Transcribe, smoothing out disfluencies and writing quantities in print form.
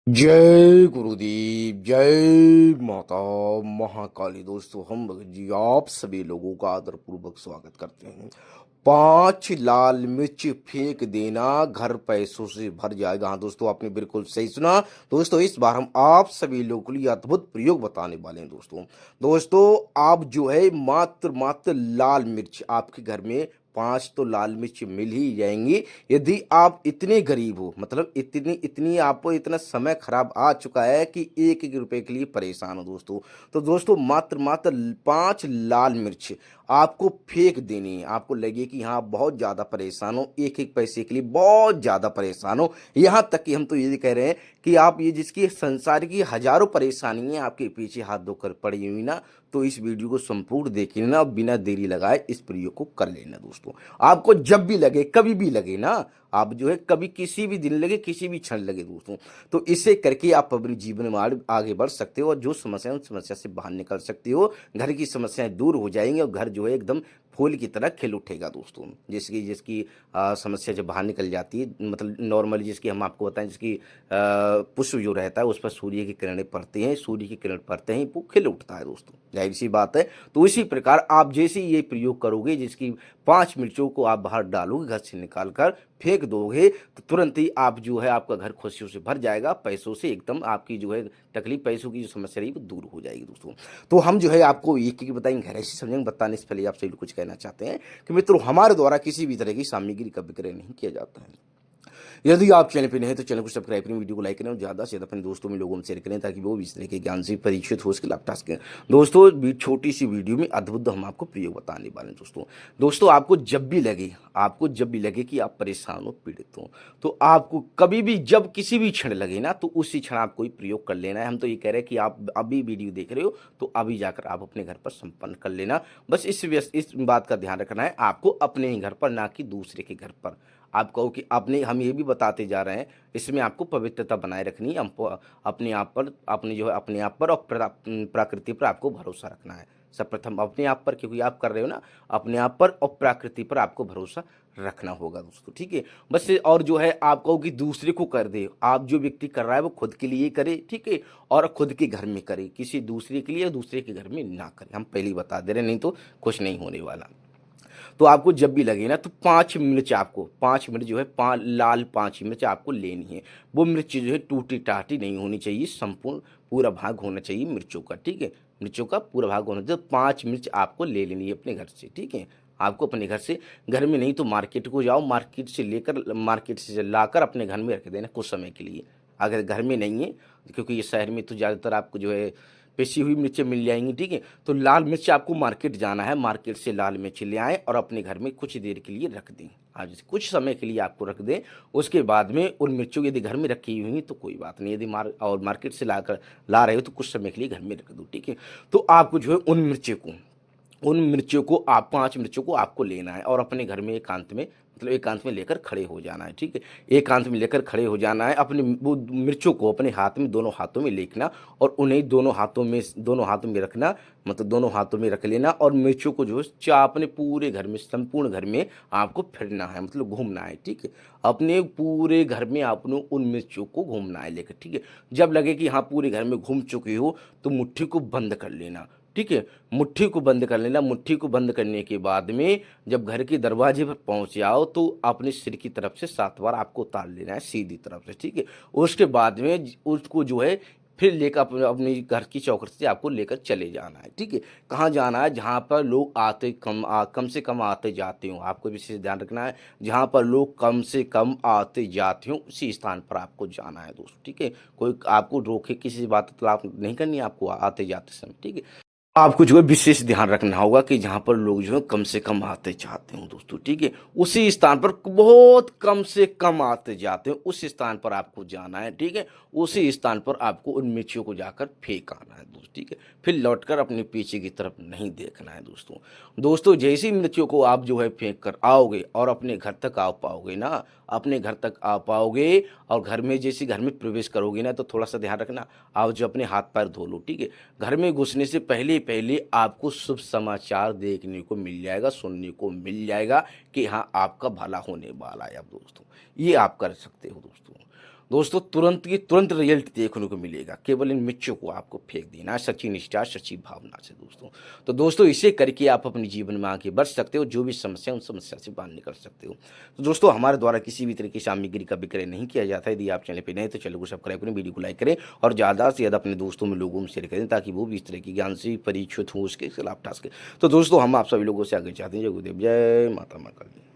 जय गुरुदेव जय माता महाकाली। दोस्तों हम भगत जी आप सभी लोगों का आदरपूर्वक स्वागत करते हैं। 5 लाल मिर्च फेंक देना घर पैसों से भर जाएगा। हाँ दोस्तों, आपने बिल्कुल सही सुना। दोस्तों इस बार हम आप सभी लोगों के लिए अद्भुत प्रयोग बताने वाले हैं। दोस्तों आप जो है मात्र मात्र लाल मिर्च आपके घर में 5 तो लाल मिर्च मिल ही जाएंगी। यदि आप इतने गरीब हो, मतलब इतनी इतनी आपको इतना समय खराब आ चुका है कि एक एक रुपए के लिए परेशान हो दोस्तों, तो दोस्तों मात्र मात्र 5 लाल मिर्च आपको फेंक देनी है। आपको लगे कि हाँ बहुत ज़्यादा परेशान हो, एक एक पैसे के लिए बहुत ज़्यादा परेशान हो, यहाँ तक कि हम तो ये कह रहे हैं कि आप ये जिसकी संसार की हजारों परेशानियां आपके पीछे हाथ धोकर पड़ी हुई ना, तो इस वीडियो को संपूर्ण देख लेना और बिना देरी लगाए इस प्रयोग को कर लेना। दोस्तों आपको जब भी लगे, कभी भी लगे ना, आप जो है कभी किसी भी दिन लगे, किसी भी क्षण लगे दोस्तों, तो इसे करके आप अपने जीवन में आगे बढ़ सकते हो और जो समस्या है उन समस्या से बाहर निकल सकते हो। घर की समस्याएं दूर हो जाएंगी और घर जो है एकदम फूल की तरह खिल उठेगा दोस्तों। जिसकी जिसकी समस्या जब बाहर निकल जाती है, मतलब नॉर्मली जिसकी हम आपको बताएं, जिसकी पुष्प जो रहता है उस पर सूर्य की किरणें पड़ती हैं, सूर्य की किरण पड़ते ही वो खिल उठता है दोस्तों, जाहिर सी बात है। तो इसी प्रकार आप जैसे ये प्रयोग करोगे, जिसकी 5 मिर्चों को आप बाहर डालोगे, घर से निकाल कर फेंक दोगे, तो तुरंत ही आप जो है आपका घर खुशियों से भर जाएगा, पैसों से एकदम आपकी जो है तकलीफ, पैसों की जो समस्या रही वो दूर हो जाएगी दोस्तों। तो हम जो है आपको एक एक बताएंगे, घर ऐसे समझेंगे। बताने से पहले आपसे कुछ कहना चाहते हैं कि मित्रों, हमारे द्वारा किसी भी तरह की सामग्री का विक्रय नहीं किया जाता है। यदि आप चैनल पर नए हैं तो चैनल को सब्सक्राइब करें, वीडियो को लाइक करें और ज़्यादा से ज़्यादा अपने दोस्तों में लोगों में शेयर करें, ताकि वो भी इस तरह के ज्ञान से परीक्षित हो, उसके लाभ उठा सकें। दोस्तों छोटी सी वीडियो में अद्भुत हम आपको प्रयोग बताने वाले हैं दोस्तों आपको जब भी लगे कि आप परेशान हो, पीड़ित हो, तो आपको कभी भी जब किसी भी क्षण लगे ना, तो उसी क्षण आप कोई प्रयोग कर लेना है। हम तो ये कह रहे हैं कि आप अभी वीडियो देख रहे हो तो अभी जाकर आप अपने घर पर संपन्न कर लेना। बस इस बात का ध्यान रखना है आपको, अपने ही घर पर, ना कि दूसरे के घर पर। आप कहो कि आपने, हम ये भी बताते जा रहे हैं, इसमें आपको पवित्रता बनाए रखनी है। हमको अपने आप पर, अपने जो है अपने आप पर और प्रकृति पर आपको भरोसा रखना है। सर्वप्रथम अपने आप पर, क्योंकि आप कर रहे हो ना, अपने आप पर और प्रकृति पर आपको भरोसा रखना होगा दोस्तों, ठीक है। बस और जो है आप कहो कि दूसरे को कर दे, आप जो व्यक्ति कर रहा है वो खुद के लिए करे, ठीक है, और खुद के घर में करे, किसी दूसरे के लिए दूसरे के घर में ना करे। हम पहले ही बता दे रहे हैं, नहीं तो कुछ नहीं होने वाला। तो आपको जब भी लगे ना, तो 5 मिर्च, आपको 5 मिर्च जो है, लाल 5 मिर्च आपको लेनी है। वो मिर्च जो है टूटी टाटी नहीं होनी चाहिए, संपूर्ण पूरा भाग होना चाहिए मिर्चों का, ठीक है, मिर्चों का पूरा भाग होना चाहिए। 5 मिर्च आपको ले लेनी है अपने घर से, ठीक है। आपको अपने घर से, घर में नहीं तो मार्केट को जाओ, मार्केट से लाकर अपने घर में रख देना कुछ समय के लिए, अगर घर में नहीं है, क्योंकि ये शहर में तो ज़्यादातर आपको जो है पिसी हुई मिर्चें मिल जाएंगी, ठीक है। तो लाल मिर्च आपको मार्केट जाना है, मार्केट से लाल मिर्च ले आएँ और अपने घर में कुछ देर के लिए रख दें। आज कुछ समय के लिए आपको रख दें। उसके बाद में उन मिर्चों को, यदि घर में रखी हुई तो कोई बात नहीं, यदि मार्केट से ला रहे हो तो कुछ समय के लिए घर में रख दो, ठीक है। तो आपको जो है उन मिर्चियों को आप 5 मिर्चों को आपको लेना है और अपने घर में एकांत में, मतलब एकांत में लेकर खड़े हो जाना है, ठीक है। एकांत में लेकर खड़े हो जाना है, अपने वो मिर्चों को अपने हाथ में, दोनों हाथों में लेना और उन्हें दोनों हाथों में रखना, मतलब दोनों हाथों में रख लेना और मिर्चों को जो है अपने पूरे घर में, संपूर्ण घर में आपको फिरना है, मतलब घूमना है, ठीक है। अपने पूरे घर में आपने उन मिर्चों को घूमना है लेकर, ठीक है। जब लगे कि हाँ पूरे घर में घूम चुके हो, तो मुट्ठी को बंद कर लेना, ठीक है। मुट्ठी को बंद कर लेना। मुट्ठी को बंद करने के बाद में जब घर के दरवाजे पर पहुंच जाओ, तो अपने सिर की तरफ से 7 बार आपको उतार लेना है, सीधी तरफ से, ठीक है। उसके बाद में उसको जो है फिर लेकर अपने घर की चौखट से आपको लेकर चले जाना है, ठीक है। कहाँ जाना है? जहाँ पर लोग कम से कम आते जाते हो, आपको विशेष ध्यान रखना है। जहाँ पर लोग कम से कम आते जाते हो, उसी स्थान पर आपको जाना है दोस्तों, ठीक है। कोई आपको रोके, किसी बात तो आप नहीं करनी है आपको आते जाते समय, ठीक है। आपको जो है विशेष ध्यान रखना होगा कि जहाँ पर लोग जो है कम से कम आते जाते हो दोस्तों, ठीक है, उसी स्थान पर, बहुत कम से कम आते जाते हो उस स्थान पर आपको जाना है, ठीक है। उसी स्थान पर आपको उन मिर्चियों को जाकर फेंक आना है दोस्तों, ठीक है। फिर लौटकर अपने पीछे की तरफ नहीं देखना है दोस्तों। दोस्तों जैसी मिर्चियों को आप जो है फेंक कर आओगे और अपने घर तक आ पाओगे ना, अपने घर तक आ पाओगे और घर में, जैसे घर में प्रवेश करोगे ना, तो थोड़ा सा ध्यान रखना, आप जो अपने हाथ पैर धो लो, ठीक है। घर में घुसने से पहले पहले आपको शुभ समाचार देखने को मिल जाएगा, सुनने को मिल जाएगा कि हाँ आपका भला होने वाला है। अब दोस्तों ये आप कर सकते हो दोस्तों। दोस्तों तुरंत की तुरंत रिजल्ट देखने को मिलेगा, केवल इन मिर्चों को आपको फेंक देना है सच्ची निष्ठा सच्ची भावना से दोस्तों। तो दोस्तों इसे करके आप अपने जीवन में आगे बढ़ सकते हो, जो भी समस्या उन समस्या से बाहर निकल सकते हो। तो दोस्तों हमारे द्वारा किसी भी तरह की सामग्री का विक्रय नहीं किया जाता है। यदि आप चैनल पर नए तो चैनल को सब्सक्राइब करें, वीडियो को लाइक करें और ज़्यादा से ज़्यादा अपने दोस्तों में लोगों में शेयर करें, ताकि वो भी इस तरह की ज्ञान से परीक्षित हो, उसके खिलाफ उठा सके। तो दोस्तों हम आप सभी लोगों से आगे चाहते हैं। जय गुरुदेव, जय माता काली।